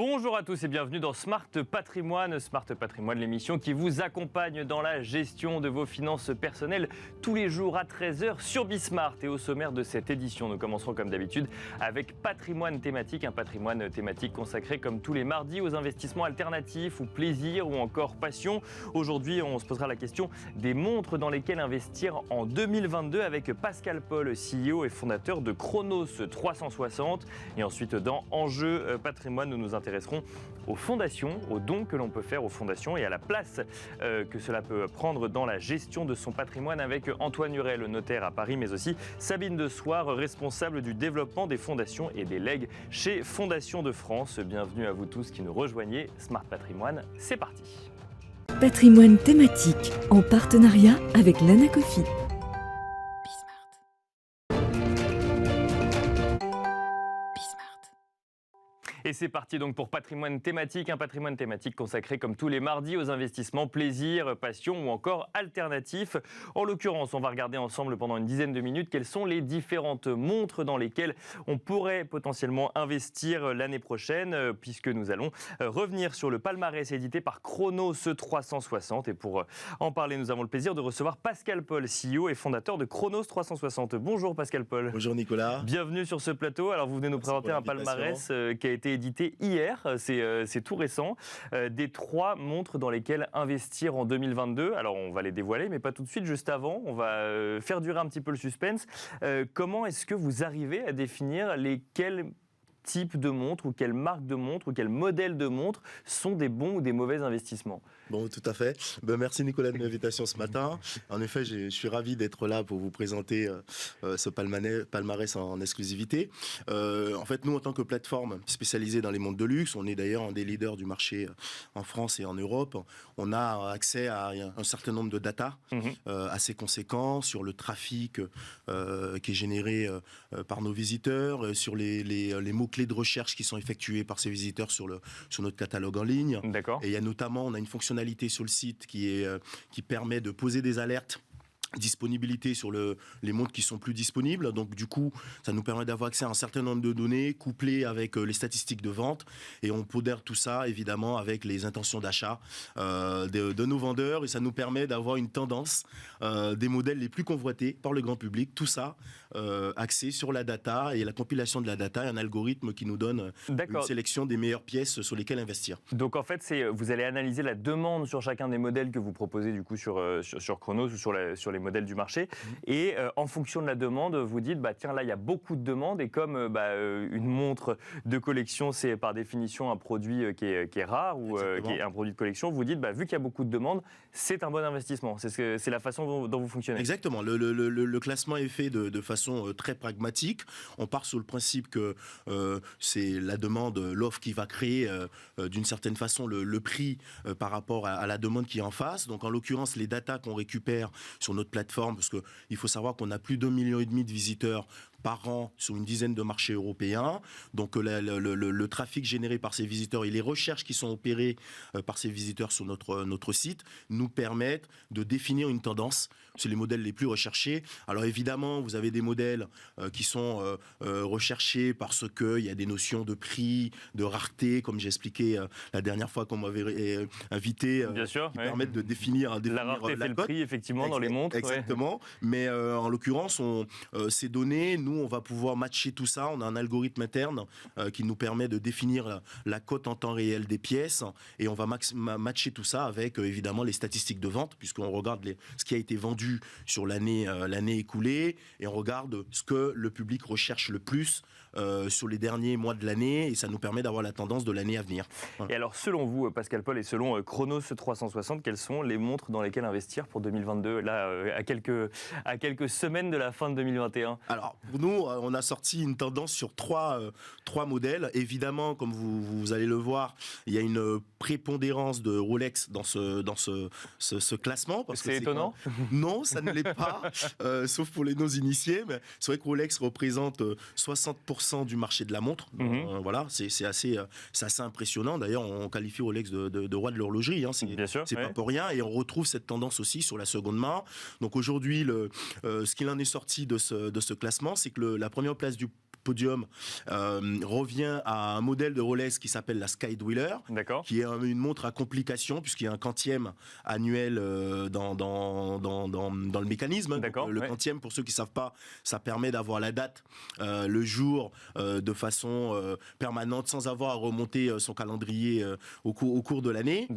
Bonjour à tous et bienvenue dans Smart Patrimoine. Smart Patrimoine, l'émission qui vous accompagne dans la gestion de vos finances personnelles tous les jours à 13h sur Bismart. Et au sommaire de cette édition, nous commencerons comme d'habitude avec patrimoine thématique. Un patrimoine thématique consacré comme tous les mardis aux investissements alternatifs ou plaisir ou encore passion. Aujourd'hui, on se posera la question des montres dans lesquelles investir en 2022 avec Pascal Paul, CEO et fondateur de Chronos 360. Et ensuite, dans Enjeux Patrimoine, nous nous intéresserons aux fondations, aux dons que l'on peut faire aux fondations et à la place que cela peut prendre dans la gestion de son patrimoine avec Antoine Hurel, notaire à Paris, mais aussi Sabine de Soir, responsable du développement des fondations et des legs chez Fondation de France. Bienvenue à vous tous qui nous rejoignez. Smart Patrimoine, c'est parti. Patrimoine thématique en partenariat avec l'Anacofi. Et c'est parti donc pour patrimoine thématique, un patrimoine thématique consacré comme tous les mardis aux investissements plaisir, passion ou encore alternatifs. En l'occurrence, on va regarder ensemble pendant une dizaine de minutes quelles sont les différentes montres dans lesquelles on pourrait potentiellement investir l'année prochaine, puisque nous allons revenir sur le palmarès édité par Chronos 360. Et pour en parler, nous avons le plaisir de recevoir Pascal Paul, CEO et fondateur de Chronos 360. Bonjour Pascal Paul. Bonjour Nicolas. Bienvenue sur ce plateau. Alors vous venez nous présenter un palmarès qui a été édité hier, c'est tout récent, des 3 montres dans lesquelles investir en 2022. Alors on va les dévoiler, mais pas tout de suite, juste avant, on va faire durer un petit peu le suspense. Comment est-ce que vous arrivez à définir lesquels types de montres ou quelles marques de montres ou quels modèles de montres sont des bons ou des mauvais investissements? Bon, tout à fait. Merci Nicolas de l'invitation ce matin. En effet, je suis ravi d'être là pour vous présenter ce palmarès en exclusivité. En fait, nous, en tant que plateforme spécialisée dans les montres de luxe, on est d'ailleurs un des leaders du marché en France et en Europe. On a accès à un certain nombre de data assez conséquents sur le trafic qui est généré par nos visiteurs, sur les mots-clés de recherche qui sont effectués par ces visiteurs sur notre catalogue en ligne. D'accord. Et il y a notamment, on a une fonctionnalité sur le site qui permet de poser des alertes disponibilité sur les montres qui sont plus disponibles. Donc du coup, ça nous permet d'avoir accès à un certain nombre de données couplées avec les statistiques de vente, et on pondère tout ça évidemment avec les intentions d'achat de nos vendeurs, et ça nous permet d'avoir une tendance des modèles les plus convoités par le grand public. Tout ça axé sur la data et la compilation de la data et un algorithme qui nous donne une sélection des meilleures pièces sur lesquelles investir. Donc en fait, vous allez analyser la demande sur chacun des modèles que vous proposez du coup sur Chronos ou sur les modèles du marché, et en fonction de la demande, vous dites tiens, là il y a beaucoup de demandes, et comme une montre de collection c'est par définition un produit qui est rare ou qui est un produit de collection, vous dites vu qu'il y a beaucoup de demandes, c'est un bon investissement. C'est la façon dont vous fonctionnez. Exactement. Le classement est fait de façon très pragmatique. On part sur le principe que c'est la demande, l'offre qui va créer d'une certaine façon le prix par rapport à la demande qui est en face. Donc en l'occurrence, les datas qu'on récupère sur notre plateforme, parce qu'il faut savoir qu'on a plus d'1,5 million de visiteurs par an sur une dizaine de marchés européens. Donc le trafic généré par ces visiteurs et les recherches qui sont opérées par ces visiteurs sur notre site nous permettent de définir une tendance sur les modèles les plus recherchés. Alors évidemment, vous avez des modèles qui sont recherchés parce qu'il y a des notions de prix, de rareté, comme j'ai expliqué la dernière fois qu'on m'avait invité, bien sûr, qui permettent de définir la rareté fait le prix, effectivement, dans les montres. Exactement. Ouais. Mais en l'occurrence, ces données, nous, on va pouvoir matcher tout ça. On a un algorithme interne qui nous permet de définir la cote en temps réel des pièces, et on va matcher tout ça avec évidemment les statistiques de vente, puisqu'on regarde ce qui a été vendu sur l'année écoulée, et on regarde ce que le public recherche le plus sur les derniers mois de l'année, et ça nous permet d'avoir la tendance de l'année à venir. Voilà. Et alors, selon vous, Pascal Paul, et selon Chronos 360, quelles sont les montres dans lesquelles investir pour 2022, là, à quelques semaines de la fin de 2021? Alors, pour nous, on a sorti une tendance sur trois modèles. Évidemment, comme vous allez le voir, il y a une prépondérance de Rolex dans ce classement. C'est étonnant? Non, ça ne l'est pas, sauf pour les non-initiés. Mais c'est vrai que Rolex représente 60% du marché de la montre. Voilà, c'est assez impressionnant. D'ailleurs, on qualifie Rolex de roi de l'horlogerie. Hein. C'est pas pour rien. Et on retrouve cette tendance aussi sur la seconde main. Donc aujourd'hui, ce qu'il en est sorti de ce classement, c'est que la première place du podium revient à un modèle de Rolex qui s'appelle la Skydweller, qui est une montre à complication puisqu'il y a un quantième annuel dans le mécanisme. Le quantième, pour ceux qui ne savent pas, ça permet d'avoir la date, le jour, de façon permanente sans avoir à remonter son calendrier au cours de l'année.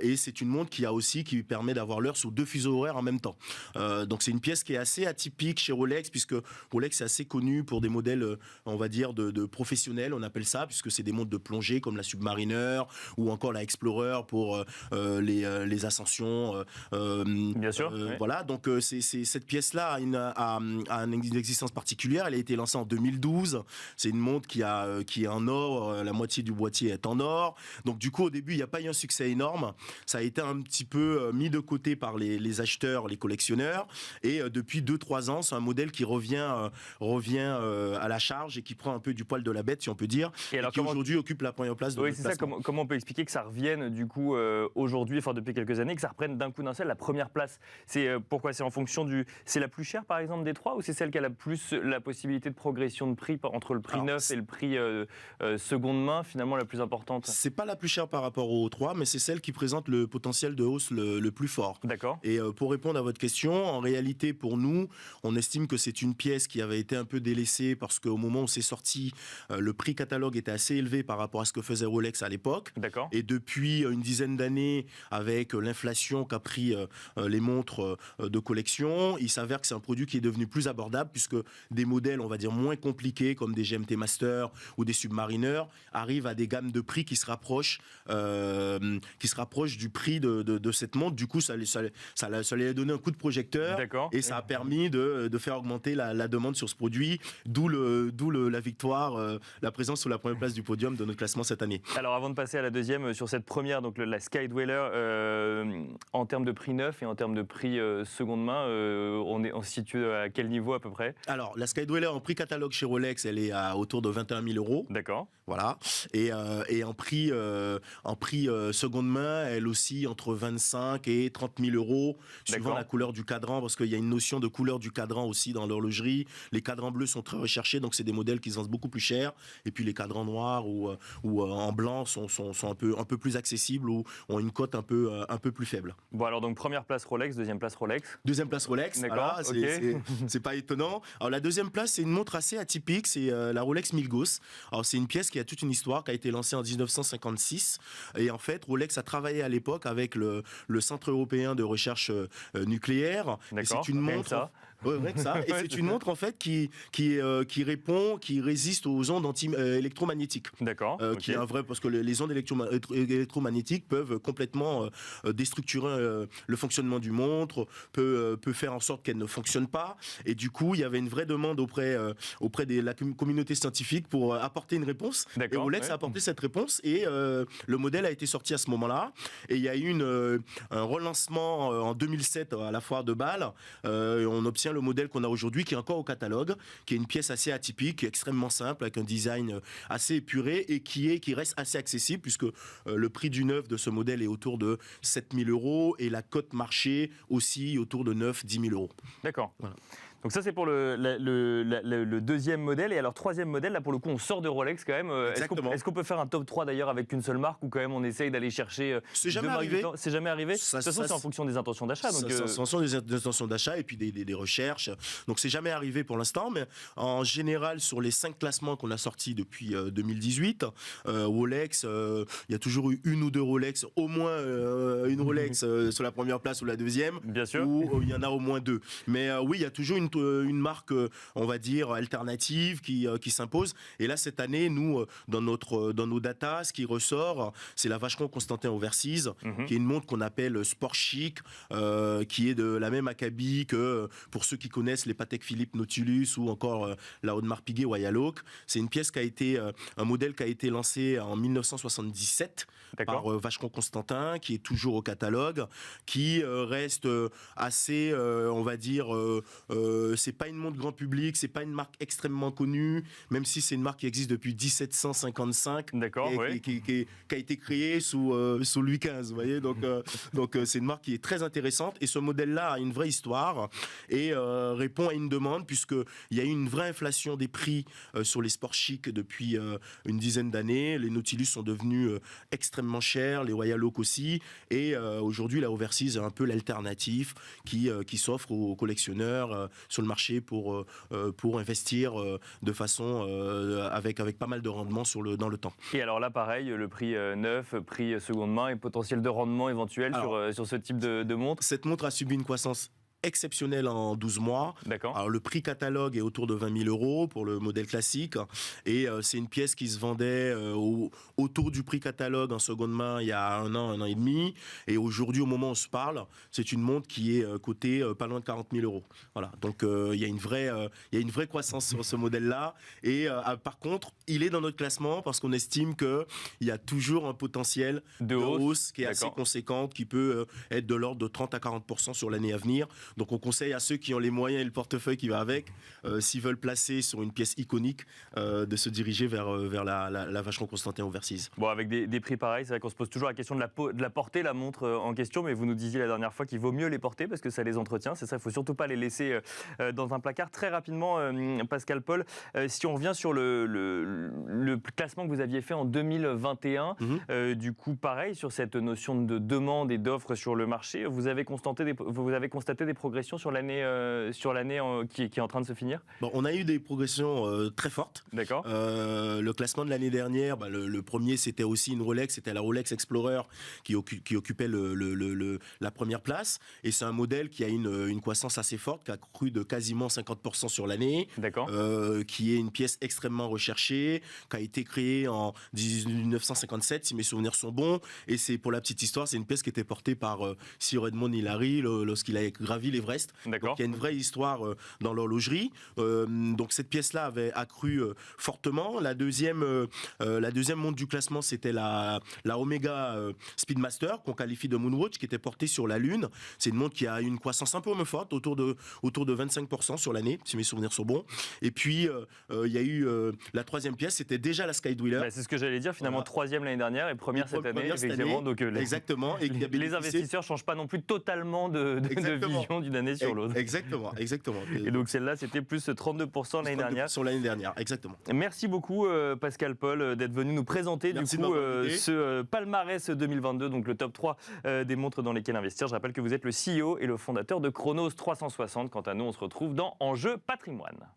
Et c'est une montre qui permet d'avoir l'heure sur 2 fuseaux horaires en même temps. Donc c'est une pièce qui est assez atypique chez Rolex, puisque Rolex est assez connu pour des modèles, on va dire, de professionnels, on appelle ça, puisque c'est des montres de plongée comme la Submariner ou encore la Explorer pour les ascensions. Bien sûr. Voilà, donc cette pièce-là a une existence particulière. Elle a été lancée en 2012. C'est une montre qui est en or, la moitié du boîtier est en or. Donc du coup, au début, il n'y a pas eu un succès énorme. Ça a été un petit peu mis de côté par les acheteurs, les collectionneurs. Et depuis 2-3 ans, c'est un modèle qui revient à la charge et qui prend un peu du poil de la bête, si on peut dire, et qui aujourd'hui occupe la première place de notre classement. Ça, comment on peut expliquer que ça revienne du coup aujourd'hui, enfin depuis quelques années, que ça reprenne d'un coup d'un seul la première place? Pourquoi? C'est en fonction c'est la plus chère par exemple des trois, ou c'est celle qui a la plus la possibilité de progression de prix entre le prix neuf et le prix seconde main, finalement la plus importante? C'est pas la plus chère par rapport aux trois, mais c'est celle qui présente le potentiel de hausse le plus fort. Et pour répondre à votre question, en réalité pour nous, on estime que c'est une pièce qui avait été un peu délaissée parce qu'au moment où c'est sorti, le prix catalogue était assez élevé par rapport à ce que faisait Rolex à l'époque. Et depuis une dizaine d'années, avec l'inflation qu'a pris les montres de collection, il s'avère que c'est un produit qui est devenu plus abordable puisque des modèles, on va dire, moins compliqués comme des GMT Master ou des Submariner arrivent à des gammes de prix qui se rapprochent du prix de cette montre. Du coup, ça lui a donné un coup de projecteur et ça a permis de faire augmenter la demande sur ce produit, d'où la victoire, la présence sur la première place du podium de notre classement cette année. Alors avant de passer à la deuxième, sur cette première, donc la Skydweller, en termes de prix neuf et en termes de prix seconde main, on se situe à quel niveau à peu près? Alors la Skydweller en prix catalogue chez Rolex, elle est autour de 21 000 €. Voilà. Et en prix seconde main, elle aussi entre 25 et 30 000 €, suivant la couleur du cadran, parce qu'il y a une notion de couleur du cadran aussi dans l'horlogerie. Les cadrans bleus sont très recherchés, donc c'est des modèles qui se vendent beaucoup plus cher. Et puis les cadrans noirs ou en blanc sont un peu plus accessibles ou ont une cote un peu plus faible. Bon alors donc première place Rolex, deuxième place Rolex. Deuxième place Rolex, voilà, c'est pas étonnant. Alors la deuxième place, c'est une montre assez atypique, c'est la Rolex Milgauss. Alors c'est une pièce qui a toute une histoire, qui a été lancée en 1956. Et en fait, Rolex a travaillé à l'époque avec le Centre européen de recherche nucléaire. C'est une montre. Et c'est une montre en fait qui résiste aux ondes électromagnétiques. Qui est un vrai, parce que les ondes électromagnétiques peuvent complètement déstructurer le fonctionnement du montre, peut faire en sorte qu'elle ne fonctionne pas. Et du coup, il y avait une vraie demande auprès de la communauté scientifique pour apporter une réponse. Et Rolex a apporté cette réponse et le modèle a été sorti à ce moment-là. Et il y a eu un relancement en 2007 à la foire de Bâle. On obtient le modèle qu'on a aujourd'hui, qui est encore au catalogue, qui est une pièce assez atypique, extrêmement simple, avec un design assez épuré et qui reste assez accessible, puisque le prix du neuf de ce modèle est autour de 7 000 € et la cote marché aussi autour de 9-10 000 €. Voilà. Donc ça c'est pour le deuxième modèle. Et alors troisième modèle, là pour le coup on sort de Rolex quand même. Est-ce qu'on peut faire un top 3 d'ailleurs avec une seule marque, ou quand même on essaye d'aller chercher C'est jamais arrivé. C'est jamais arrivé. De toute façon c'est en fonction des intentions d'achat. C'est en fonction des intentions d'achat et puis des recherches. Donc c'est jamais arrivé pour l'instant, mais en général sur les 5 classements qu'on a sortis depuis 2018, Rolex, il y a toujours eu une ou deux Rolex, au moins une Rolex sur la première place ou la deuxième. Bien sûr. Ou il y en a au moins 2. Mais oui, il y a toujours une marque, on va dire, alternative qui s'impose. Et là, cette année, nous, dans nos datas, ce qui ressort, c'est la Vacheron Constantin Overseas, qui est une montre qu'on appelle sport chic, qui est de la même acabit que, pour ceux qui connaissent les Patek Philippe Nautilus ou encore la Audemars Piguet Royal Oak. C'est une pièce un modèle qui a été lancé en 1977 par Vacheron Constantin, qui est toujours au catalogue, qui reste assez, on va dire, c'est pas une montre grand public, c'est pas une marque extrêmement connue, même si c'est une marque qui existe depuis 1755. D'accord, qui a été créée sous Louis XV, vous voyez. Donc c'est une marque qui est très intéressante. Et ce modèle-là a une vraie histoire et répond à une demande, puisqu'il y a eu une vraie inflation des prix sur les sports chics depuis une dizaine d'années. Les Nautilus sont devenus extrêmement chers, les Royal Oak aussi. Et aujourd'hui, la Overseas est un peu l'alternative qui s'offre aux collectionneurs sur le marché pour investir de façon avec pas mal de rendement dans le temps. Et alors là, pareil, le prix neuf, prix seconde main et potentiel de rendement éventuel sur ce type de montre. Cette montre a subi une croissance exceptionnel en 12 mois. D'accord. Alors, le prix catalogue est autour de 20 000 € pour le modèle classique. Et c'est une pièce qui se vendait autour du prix catalogue en seconde main il y a un an et demi. Et aujourd'hui, au moment où on se parle, c'est une montre qui est cotée pas loin de 40 000 €. Voilà. Donc, il y a une vraie croissance sur ce modèle-là. Et par contre, il est dans notre classement parce qu'on estime qu'il y a toujours un potentiel de hausse qui est assez conséquente, qui peut être de l'ordre de 30 à 40% sur l'année à venir. Donc on conseille à ceux qui ont les moyens et le portefeuille qui va avec, s'ils veulent placer sur une pièce iconique, de se diriger vers la Vacheron Constantin Overseas. Bon, avec des prix pareils, c'est vrai qu'on se pose toujours la question de la porter, la montre en question, mais vous nous disiez la dernière fois qu'il vaut mieux les porter parce que ça les entretient, c'est ça, il ne faut surtout pas les laisser dans un placard. Très rapidement, Pascal Paul, si on revient sur le classement que vous aviez fait en 2021, du coup pareil, sur cette notion de demande et d'offre sur le marché, vous avez constaté des progressions sur l'année qui est en train de se finir? Bon, on a eu des progressions très fortes. D'accord. Le classement de l'année dernière, le premier c'était aussi une Rolex, c'était la Rolex Explorer qui occupait la première place. Et c'est un modèle qui a une croissance assez forte, qui a cru de quasiment 50% sur l'année. D'accord. Qui est une pièce extrêmement recherchée, qui a été créée en 1957, si mes souvenirs sont bons. Et c'est, pour la petite histoire, c'est une pièce qui était portée par Sir Edmond Hillary lorsqu'il a gravi l'Everest. D'accord. Donc il y a une vraie histoire dans l'horlogerie. Donc cette pièce-là avait accru fortement. La deuxième montre du classement, c'était la Omega Speedmaster, qu'on qualifie de Moonwatch, qui était portée sur la Lune. C'est une montre qui a une croissance un peu forte, autour de 25% sur l'année, si mes souvenirs sont bons. Et puis il y a eu la troisième pièce, c'était déjà la Skydweller. C'est ce que j'allais dire, finalement, troisième l'année dernière et première cette année. Effectivement. Donc, exactement. Et les investisseurs ne changent pas non plus totalement de vision d'une année sur l'autre. Exactement. Et donc celle-là, c'était plus 32% l'année dernière. Sur l'année dernière, exactement. Merci beaucoup Pascal Paul d'être venu nous présenter ce palmarès 2022, donc le top 3 des montres dans lesquelles investir. Je rappelle que vous êtes le CEO et le fondateur de Chronos 360. Quant à nous, on se retrouve dans Enjeu Patrimoine.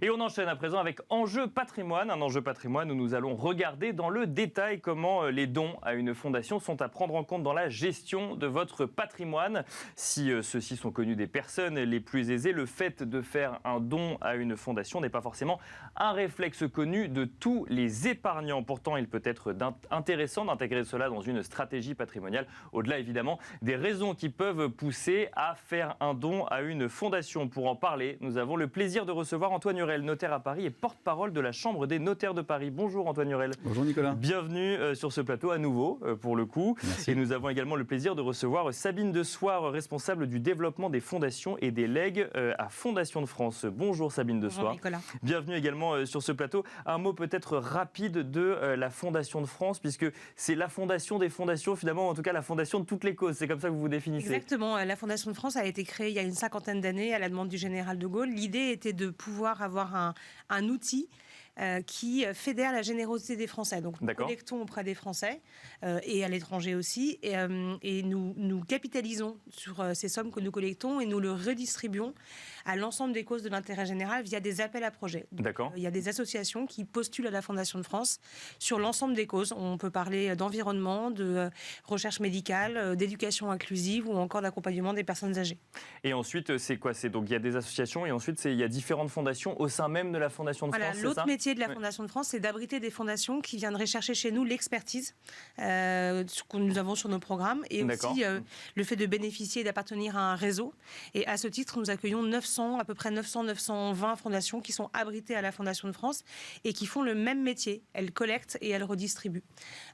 Et on enchaîne à présent avec Enjeu Patrimoine, un enjeu patrimoine où nous allons regarder dans le détail comment les dons à une fondation sont à prendre en compte dans la gestion de votre patrimoine. Si ceux-ci sont connus des personnes les plus aisées, le fait de faire un don à une fondation n'est pas forcément un réflexe connu de tous les épargnants. Pourtant, il peut être intéressant d'intégrer cela dans une stratégie patrimoniale, au-delà évidemment des raisons qui peuvent pousser à faire un don à une fondation. Pour en parler, nous avons le plaisir de recevoir Antoine Hurel, notaire à Paris et porte-parole de la Chambre des notaires de Paris. Bonjour Antoine Hurel. Bonjour Nicolas. Bienvenue sur ce plateau à nouveau pour le coup. Merci. Et nous avons également le plaisir de recevoir Sabine Dessoir, responsable du développement des fondations et des legs à Fondation de France. Bonjour Sabine Dessoir. Bonjour Nicolas. Bienvenue également sur ce plateau. Un mot peut-être rapide de la Fondation de France, puisque c'est la fondation des fondations, finalement, en tout cas la fondation de toutes les causes. C'est comme ça que vous vous définissez. Exactement. La Fondation de France a été créée il y a une 50aine d'années à la demande du général de Gaulle. L'idée était de pouvoir avoir un outil qui fédère la générosité des Français. Donc nous collectons auprès des Français et à l'étranger aussi, et nous capitalisons sur ces sommes que nous collectons et nous le redistribuons à l'ensemble des causes de l'intérêt général via des appels à projets. D'accord. Il y a des associations qui postulent à la Fondation de France sur l'ensemble des causes. On peut parler d'environnement, de recherche médicale, d'éducation inclusive ou encore d'accompagnement des personnes âgées. Et ensuite, c'est quoi? Donc il y a des associations et ensuite il y a différentes fondations au sein même de la Fondation de France. L'autre métier de la Fondation de France, c'est d'abriter des fondations qui viendraient chercher chez nous l'expertise que nous avons sur nos programmes et aussi le fait de bénéficier et d'appartenir à un réseau. Et à ce titre, nous accueillons 900 900, à peu près 920 fondations qui sont abritées à la Fondation de France et qui font le même métier. Elles collectent et elles redistribuent.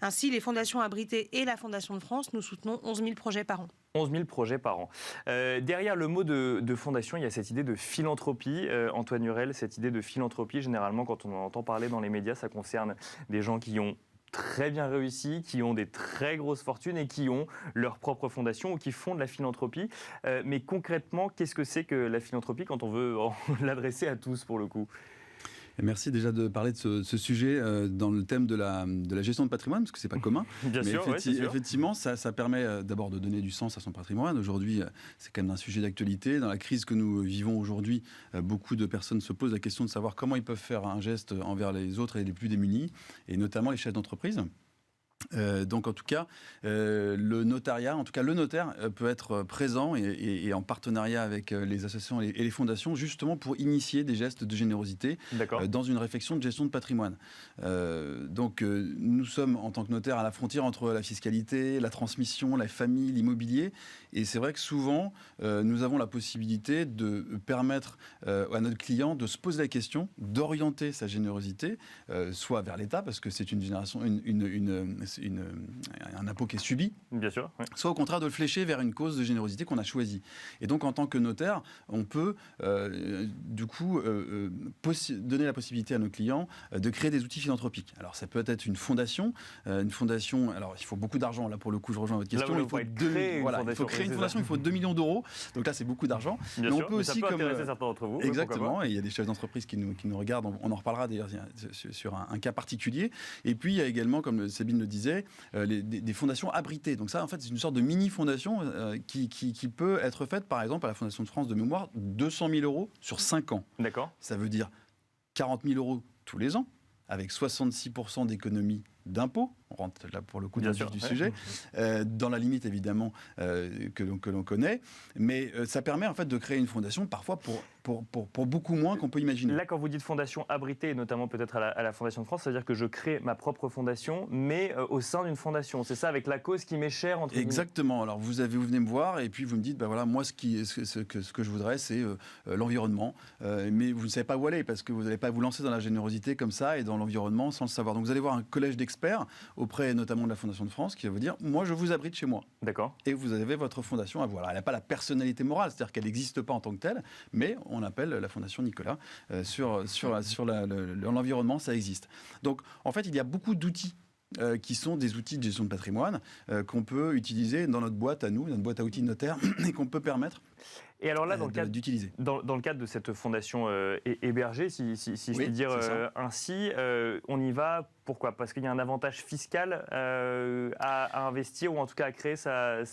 Ainsi, les fondations abritées et la Fondation de France, nous soutenons 11 000 projets par an. 11 000 projets par an. Derrière le mot de fondation, il y a cette idée de philanthropie. Antoine Hurel, cette idée de philanthropie, généralement, quand on en entend parler dans les médias, ça concerne des gens qui ont très bien réussi, qui ont des très grosses fortunes et qui ont leur propre fondation ou qui font de la philanthropie. Mais concrètement, qu'est-ce que c'est que la philanthropie quand on veut l'adresser à tous pour le coup ? Merci déjà de parler de ce sujet dans le thème de la gestion de patrimoine, parce que ce n'est pas commun. Bien sûr, effectivement, ça permet d'abord de donner du sens à son patrimoine. Aujourd'hui, c'est quand même un sujet d'actualité. Dans la crise que nous vivons aujourd'hui, beaucoup de personnes se posent la question de savoir comment ils peuvent faire un geste envers les autres et les plus démunis, et notamment les chefs d'entreprise. Donc en tout cas, le notaire peut être présent et en partenariat avec les associations et les fondations justement pour initier des gestes de générosité dans une réflexion de gestion de patrimoine. Donc nous sommes en tant que notaire à la frontière entre la fiscalité, la transmission, la famille, l'immobilier, et c'est vrai que souvent nous avons la possibilité de permettre à notre client de se poser la question, d'orienter sa générosité, soit vers l'État parce que c'est une génération, un impôt qui est subi, bien sûr, oui. Soit au contraire de le flécher vers une cause de générosité qu'on a choisie. Et donc en tant que notaire, on peut donner la possibilité à nos clients de créer des outils philanthropiques. Alors ça peut être une fondation, alors il faut beaucoup d'argent, là pour le coup je rejoins votre question, il faut créer une fondation, il faut 2 millions d'euros, donc là c'est beaucoup d'argent. Bien sûr, mais ça peut intéresser certains d'entre vous. Exactement, et il y a des chefs d'entreprise qui nous regardent, on en reparlera d'ailleurs sur un cas particulier. Et puis il y a également, comme Sabine le disait, des fondations abritées. Donc ça, en fait, c'est une sorte de mini-fondation qui peut être faite, par exemple, à la Fondation de France de mémoire, 200 000 euros sur 5 ans. D'accord. Ça veut dire 40 000 euros tous les ans, avec 66% d'économie d'impôts. On rentre là pour le coup dans le vif du sujet, dans la limite évidemment que l'on connaît, mais ça permet en fait de créer une fondation parfois pour beaucoup moins qu'on peut imaginer. Là, quand vous dites fondation abritée, notamment peut-être à la Fondation de France, ça veut dire que je crée ma propre fondation, mais au sein d'une fondation. C'est ça, avec la cause qui m'est chère entre Exactement. Alors vous venez me voir et puis vous me dites, voilà, moi ce que je voudrais, c'est l'environnement, mais vous ne savez pas où aller parce que vous n'allez pas vous lancer dans la générosité comme ça et dans l'environnement sans le savoir. Donc vous allez voir un collège d'experts auprès notamment de la Fondation de France qui va vous dire, moi je vous abrite chez moi. D'accord. Et vous avez votre fondation à vous. Alors elle n'a pas la personnalité morale, c'est-à-dire qu'elle n'existe pas en tant que telle, mais on appelle la Fondation Nicolas. Sur l'environnement, ça existe. Donc en fait, il y a beaucoup d'outils qui sont des outils de gestion de patrimoine qu'on peut utiliser dans notre boîte à nous, notre boîte à outils de notaire, et qu'on peut permettre et alors là, dans le cadre de cette fondation hébergée, si je puis dire ainsi, on y va. Pourquoi ? Parce qu'il y a un avantage fiscal à investir ou en tout cas à créer sa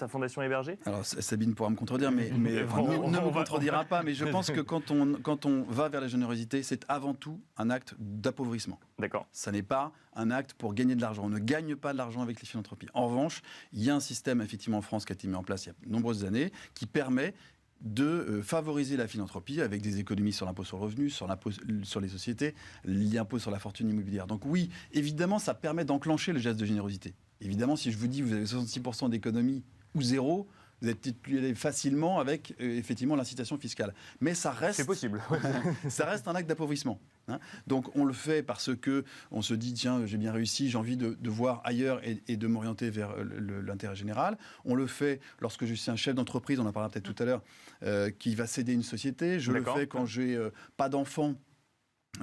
fondation hébergée ? Alors Sabine pourra me contredire, mais ne me contredira pas. Mais je pense que quand on va vers la générosité, c'est avant tout un acte d'appauvrissement. D'accord. Ça n'est pas un acte pour gagner de l'argent. On ne gagne pas de l'argent avec les philanthropies. En revanche, il y a un système effectivement en France qui a été mis en place il y a de nombreuses années qui permet de favoriser la philanthropie avec des économies sur l'impôt sur le revenu, sur l'impôt sur les sociétés, l'impôt sur la fortune immobilière. Donc oui, évidemment, ça permet d'enclencher le geste de générosité. Évidemment, si je vous dis que vous avez 66% d'économie ou zéro, vous êtes peut-être plus aller facilement avec effectivement l'incitation fiscale. Mais ça reste... C'est possible. Ça reste un acte d'appauvrissement. Hein. Donc on le fait parce qu'on se dit, tiens, j'ai bien réussi, j'ai envie de voir ailleurs et de m'orienter vers l'intérêt général. On le fait lorsque je suis un chef d'entreprise, on en parlera peut-être tout à l'heure, qui va céder une société. Je le fais quand j'ai pas d'enfants.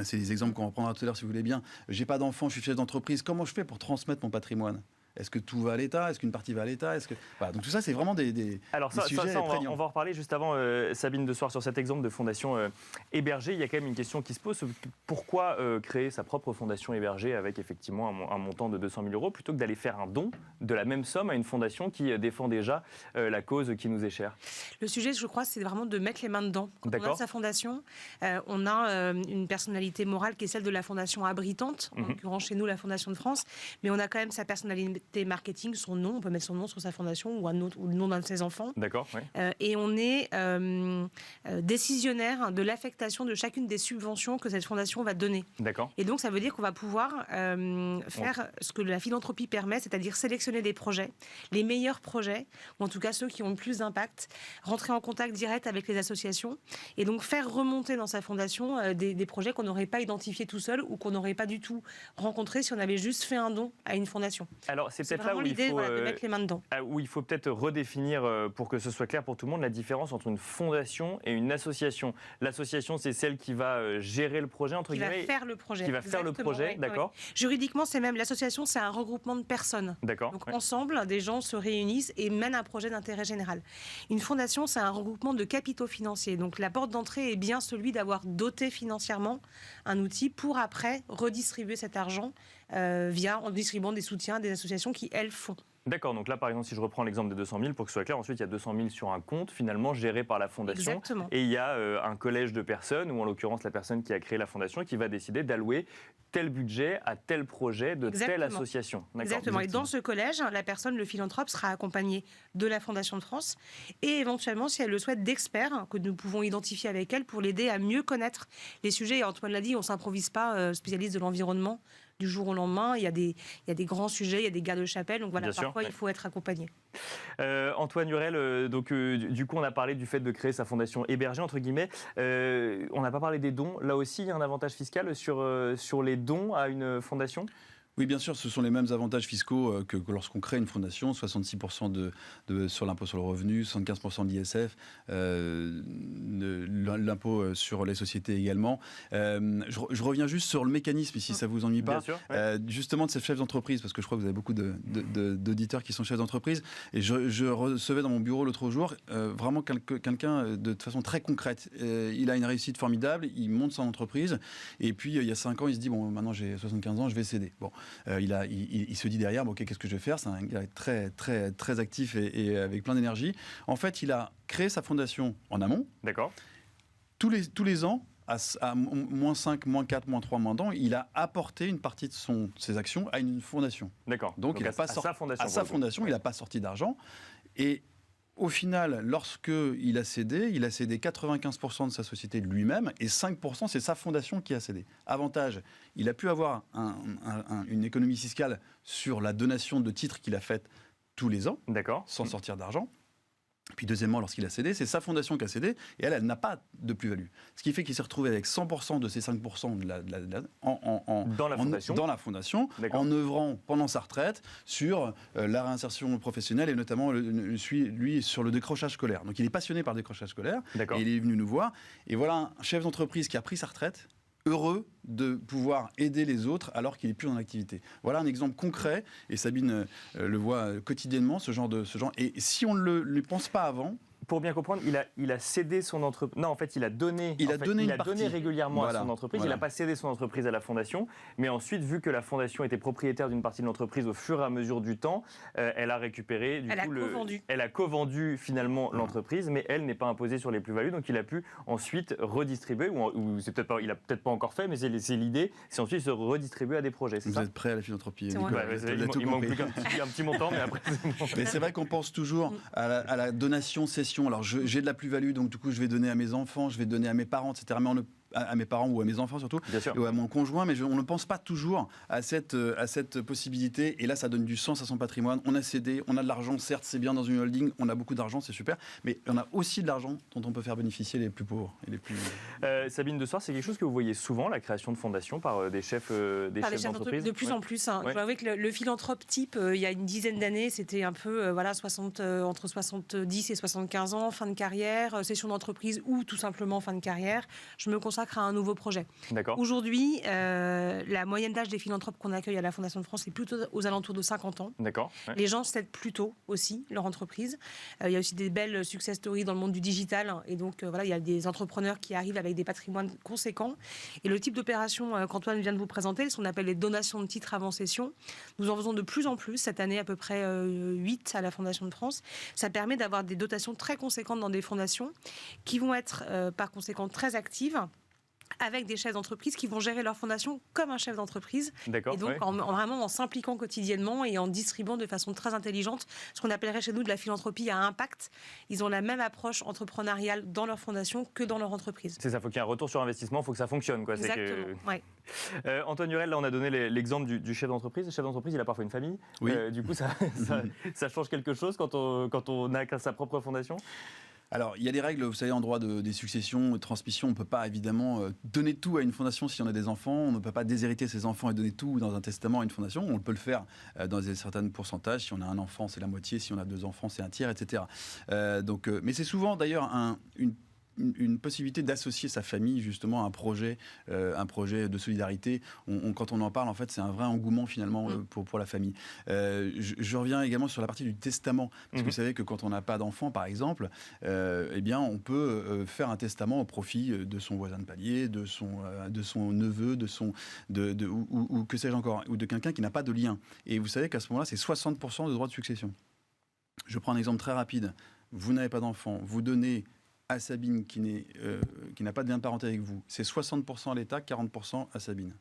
C'est les exemples qu'on reprendra tout à l'heure si vous voulez bien. J'ai pas d'enfants, je suis chef d'entreprise. Comment je fais pour transmettre mon patrimoine ? Est-ce que tout va à l'État ? Est-ce qu'une partie va à l'État ? Voilà, donc tout ça, c'est vraiment des sujets on va en reparler juste avant, Sabine Desoir, sur cet exemple de fondation hébergée. Il y a quand même une question qui se pose. Pourquoi créer sa propre fondation hébergée avec effectivement un montant de 200 000 euros plutôt que d'aller faire un don de la même somme à une fondation qui défend déjà la cause qui nous est chère ? Le sujet, je crois, c'est vraiment de mettre les mains dedans. Quand on a sa fondation, on a une personnalité morale qui est celle de la fondation abritante, en l'occurrence chez nous, la Fondation de France, mais on a quand même sa personnalité côté marketing son nom. On peut mettre son nom sur sa fondation ou le nom d'un de ses enfants. D'accord. Oui. Et on est décisionnaire de l'affectation de chacune des subventions que cette fondation va donner. D'accord. Et donc, ça veut dire qu'on va pouvoir faire ce que la philanthropie permet, c'est-à-dire sélectionner des projets, les meilleurs projets, ou en tout cas ceux qui ont le plus d'impact, rentrer en contact direct avec les associations et donc faire remonter dans sa fondation des projets qu'on n'aurait pas identifiés tout seul ou qu'on n'aurait pas du tout rencontrés si on avait juste fait un don à une fondation. Alors, c'est peut-être là où l'idée, de mettre les mains dedans. Où il faut peut-être redéfinir, pour que ce soit clair pour tout le monde, la différence entre une fondation et une association. L'association, c'est celle qui va gérer le projet, entre guillemets. Qui va faire le projet. Qui va faire le projet, d'accord. Oui. Juridiquement, c'est même l'association, c'est un regroupement de personnes. D'accord. Donc ensemble, des gens se réunissent et mènent un projet d'intérêt général. Une fondation, c'est un regroupement de capitaux financiers. Donc la porte d'entrée est bien celui d'avoir doté financièrement un outil pour après redistribuer cet argent en distribuant des soutiens à des associations qui, elles, font. D'accord, donc là par exemple si je reprends l'exemple des 200 000 pour que ce soit clair, ensuite il y a 200 000 sur un compte finalement géré par la fondation. Exactement. Et il y a un collège de personnes, ou en l'occurrence la personne qui a créé la fondation, qui va décider d'allouer tel budget à tel projet de telle association. Exactement. Et dans ce collège, la personne, le philanthrope, sera accompagnée de la Fondation de France et éventuellement, si elle le souhaite, d'experts que nous pouvons identifier avec elle pour l'aider à mieux connaître les sujets. Et Antoine l'a dit, on ne s'improvise pas spécialiste de l'environnement du jour au lendemain. Il y a des grands sujets, il y a des gardes de chapelle. Donc voilà, parfois, il faut être accompagné. Antoine Hurel, du coup, on a parlé du fait de créer sa fondation hébergée, entre guillemets. On n'a pas parlé des dons. Là aussi, il y a un avantage fiscal sur les dons à une fondation ? Oui, bien sûr, ce sont les mêmes avantages fiscaux que lorsqu'on crée une fondation, 66% sur l'impôt sur le revenu, 75% d'ISF, l'impôt sur les sociétés également. Je reviens juste sur le mécanisme, si ça ne vous ennuie pas, sûr, ouais. justement de ces chefs d'entreprise, parce que je crois que vous avez beaucoup d'auditeurs qui sont chefs d'entreprise, et je recevais dans mon bureau l'autre jour vraiment quelqu'un de façon très concrète. Il a une réussite formidable, il monte son entreprise, et puis il y a 5 ans, il se dit, bon, maintenant j'ai 75 ans, je vais céder. Bon. Il se dit derrière, bon, okay, qu'est-ce que je vais faire ? C'est un gars très, très, très actif et avec plein d'énergie. En fait, il a créé sa fondation en amont. D'accord. Tous les ans, à -5, -4, -3 ans, il a apporté une partie de ses actions à une fondation. D'accord. Donc il n'a pas sorti à sa fondation, il n'a pas sorti d'argent. Et au final, lorsqu'il a cédé 95% de sa société de lui-même et 5% c'est sa fondation qui a cédé. Avantage, il a pu avoir une économie fiscale sur la donation de titres qu'il a faite tous les ans, sans sortir d'argent. Puis deuxièmement, lorsqu'il a cédé, c'est sa fondation qui a cédé et elle n'a pas de plus-value. Ce qui fait qu'il s'est retrouvé avec 100% de ces 5% dans la fondation, en œuvrant pendant sa retraite sur la réinsertion professionnelle et notamment lui sur le décrochage scolaire. Donc il est passionné par le décrochage scolaire et il est venu nous voir. Et voilà un chef d'entreprise qui a pris sa retraite, heureux de pouvoir aider les autres alors qu'il n'est plus en activité. Voilà un exemple concret, et Sabine le voit quotidiennement, ce genre. Et si on ne le pense pas avant... Pour bien comprendre, il a cédé son entreprise. Non, en fait, il a donné régulièrement à son entreprise. Voilà. Il n'a pas cédé son entreprise à la fondation. Mais ensuite, vu que la fondation était propriétaire d'une partie de l'entreprise au fur et à mesure du temps, elle a récupéré. Elle a co-vendu finalement l'entreprise, mais elle n'est pas imposée sur les plus-values. Donc, il a pu ensuite redistribuer. Ou c'est peut-être pas, il n'a peut-être pas encore fait, mais c'est l'idée. C'est ensuite se redistribuer à des projets. Vous êtes prêt à la philanthropie, il manque plus qu'un petit montant, mais après c'est bon. Mais c'est vrai qu'on pense toujours à la donation-cession. Alors j'ai de la plus-value, donc du coup je vais donner à mes enfants, je vais donner à mes parents, etc. Mais à mes parents ou à mes enfants surtout, ou à mon conjoint, mais on ne pense pas toujours à cette possibilité. Et là, ça donne du sens à son patrimoine. On a cédé, on a de l'argent, certes, c'est bien dans une holding, on a beaucoup d'argent, c'est super, mais on a aussi de l'argent dont on peut faire bénéficier les plus pauvres et les plus... Sabine Dessoir, c'est quelque chose que vous voyez souvent, la création de fondations par des chefs d'entreprise. De plus en plus. Hein. Je dois avouer que le philanthrope type, il y a une dizaine d'années, c'était un peu entre 70 et 75 ans, fin de carrière, cession d'entreprise ou tout simplement fin de carrière. Je me consacre à un nouveau projet. Aujourd'hui, la moyenne d'âge des philanthropes qu'on accueille à la Fondation de France est plutôt aux alentours de 50 ans. Les gens cèdent plus tôt aussi leur entreprise. Il y a aussi des belles success stories dans le monde du digital. Et donc, il y a des entrepreneurs qui arrivent avec des patrimoines conséquents. Et le type d'opération qu'Antoine vient de vous présenter, ce qu'on appelle les donations de titres avant cession, nous en faisons de plus en plus. Cette année, à peu près 8 à la Fondation de France. Ça permet d'avoir des dotations très conséquentes dans des fondations qui vont être, par conséquent, très actives, avec des chefs d'entreprise qui vont gérer leur fondation comme un chef d'entreprise. D'accord. Et donc, vraiment en s'impliquant quotidiennement et en distribuant de façon très intelligente ce qu'on appellerait chez nous de la philanthropie à impact. Ils ont la même approche entrepreneuriale dans leur fondation que dans leur entreprise. C'est ça, il faut qu'il y ait un retour sur investissement, il faut que ça fonctionne. Quoi. Exactement, ouais. Antoine Hurel, là on a donné l'exemple du chef d'entreprise. Le chef d'entreprise, il a parfois une famille. Oui. Du coup, ça change quelque chose quand on a sa propre fondation. Alors, il y a des règles, vous savez, en droit des successions, de transmission. On ne peut pas, évidemment, donner tout à une fondation si on a des enfants. On ne peut pas déshériter ses enfants et donner tout dans un testament à une fondation. On peut le faire dans un certain pourcentage. Si on a un enfant, c'est la moitié. Si on a 2 enfants, c'est un tiers, etc. Mais c'est souvent, d'ailleurs, une possibilité d'associer sa famille justement à un projet de solidarité. Quand on en parle, en fait, c'est un vrai engouement finalement pour la famille. Je reviens également sur la partie du testament, parce que vous savez que quand on n'a pas d'enfant, par exemple, eh bien, on peut faire un testament au profit de son voisin de palier, de son neveu, ou que sais-je encore, ou de quelqu'un qui n'a pas de lien. Et vous savez qu'à ce moment-là, c'est 60% de droits de succession. Je prends un exemple très rapide. Vous n'avez pas d'enfant, vous donnez à Sabine qui n'a pas de lien de parenté avec vous, c'est 60% à l'État, 40% à Sabine.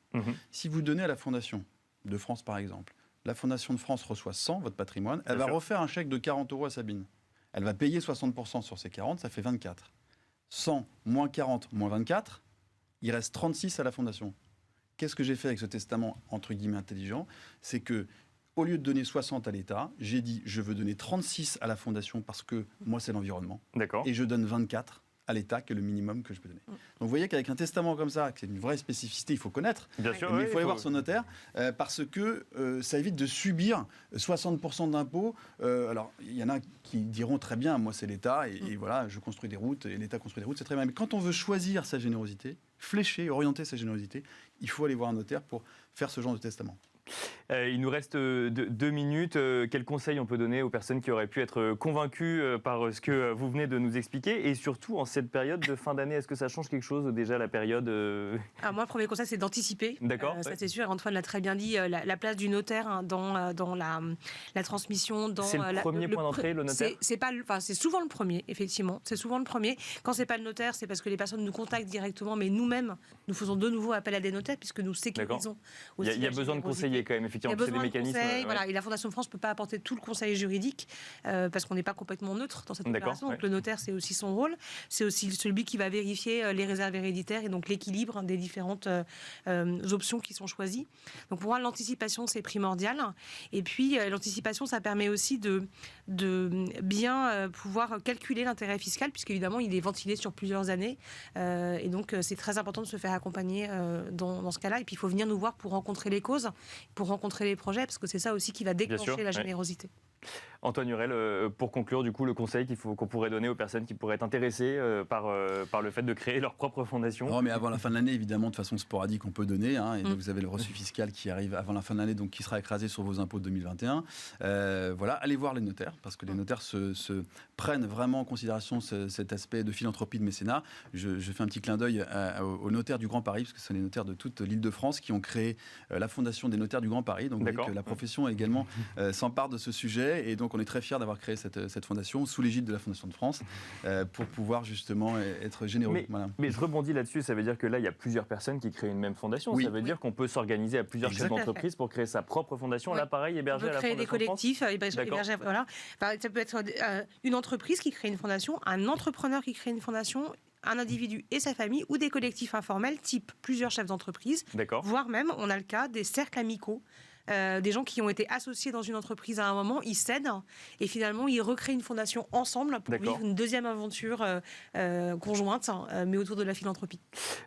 Si vous donnez à la Fondation de France, par exemple, la Fondation de France reçoit 100, votre patrimoine, elle va refaire un chèque de 40 € à Sabine. Elle va payer 60% sur ces 40, ça fait 24. 100 moins 40 moins 24, il reste 36 à la Fondation. Qu'est-ce que j'ai fait avec ce testament, entre guillemets, intelligent ? C'est que au lieu de donner 60 à l'État, j'ai dit je veux donner 36 à la Fondation parce que moi c'est l'environnement. D'accord. Et je donne 24 à l'État, qui est le minimum que je peux donner. Donc vous voyez qu'avec un testament comme ça, c'est une vraie spécificité, il faut connaître. Bien sûr, mais il faut aller voir son notaire parce que ça évite de subir 60% d'impôts. Alors il y en a qui diront très bien, moi c'est l'État et voilà, je construis des routes et l'État construit des routes, c'est très bien. Mais quand on veut choisir sa générosité, flécher, orienter sa générosité, il faut aller voir un notaire pour faire ce genre de testament. Il nous reste 2 minutes. Quels conseils on peut donner aux personnes qui auraient pu être convaincues par ce que vous venez de nous expliquer ? Et surtout, en cette période de fin d'année, est-ce que ça change quelque chose déjà, la période Alors moi, le premier conseil, c'est d'anticiper. D'accord. Ça, c'est sûr. Antoine l'a très bien dit. La place du notaire dans la transmission. C'est le premier point d'entrée, le notaire ? C'est souvent le premier, effectivement. C'est souvent le premier. Quand c'est pas le notaire, c'est parce que les personnes nous contactent directement, mais nous-mêmes, nous faisons de nouveau appel à des notaires, puisque nous sécurisons aussi. Il y a besoin de conseiller quand même, effectivement. Il y a besoin de conseils, voilà. Et la Fondation de France ne peut pas apporter tout le conseil juridique parce qu'on n'est pas complètement neutre dans cette opération. Donc le notaire, c'est aussi son rôle. C'est aussi celui qui va vérifier les réserves héréditaires et donc l'équilibre des différentes options qui sont choisies. Donc pour moi, l'anticipation, c'est primordial. Et puis l'anticipation, ça permet aussi de bien pouvoir calculer l'intérêt fiscal, puisqu'évidemment, il est ventilé sur plusieurs années. Et donc c'est très important de se faire accompagner dans ce cas-là. Et puis il faut venir nous voir pour rencontrer les causes, pour rencontrer les projets, parce que c'est ça aussi qui va déclencher la générosité. Antoine Hurel, pour conclure, du coup, le conseil qu'on pourrait donner aux personnes qui pourraient être intéressées par le fait de créer leur propre fondation. Non, mais avant la fin de l'année, évidemment, de façon sporadique, on peut donner. Et vous avez le reçu fiscal qui arrive avant la fin de l'année, donc qui sera écrasé sur vos impôts de 2021. Voilà, allez voir les notaires, parce que les notaires se prennent vraiment en considération cet aspect de philanthropie, de mécénat. Je fais un petit clin d'œil aux notaires du Grand Paris, parce que ce sont les notaires de toute l'Île-de-France qui ont créé la fondation des notaires du Grand Paris. Donc vous voyez que la profession également s'empare de ce sujet. Et donc on est très fiers d'avoir créé cette fondation sous l'égide de la Fondation de France pour pouvoir justement être généreux. Mais je rebondis là-dessus, ça veut dire que là il y a plusieurs personnes qui créent une même fondation. Ça veut dire qu'on peut s'organiser à plusieurs chefs d'entreprise pour créer sa propre fondation. Là pareil, héberger à la Fondation de France. On peut créer des collectifs, voilà. Ça peut être une entreprise qui crée une fondation, un entrepreneur qui crée une fondation, un individu et sa famille, ou des collectifs informels type plusieurs chefs d'entreprise, voire même, on a le cas des cercles amicaux. Des gens qui ont été associés dans une entreprise à un moment, ils cèdent et finalement ils recréent une fondation ensemble pour vivre une deuxième aventure conjointe, mais autour de la philanthropie.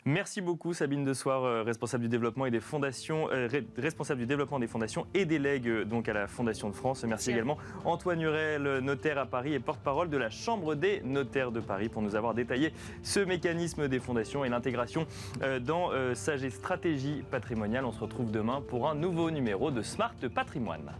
Merci beaucoup Sabine Desoir, responsable du développement et des fondations, responsable du développement des fondations et délègue donc à la Fondation de France. Merci également Antoine Hurel, notaire à Paris et porte-parole de la Chambre des notaires de Paris, pour nous avoir détaillé ce mécanisme des fondations et l'intégration dans Sage et Stratégie patrimoniale. On se retrouve demain pour un nouveau numéro de Smart Patrimoine.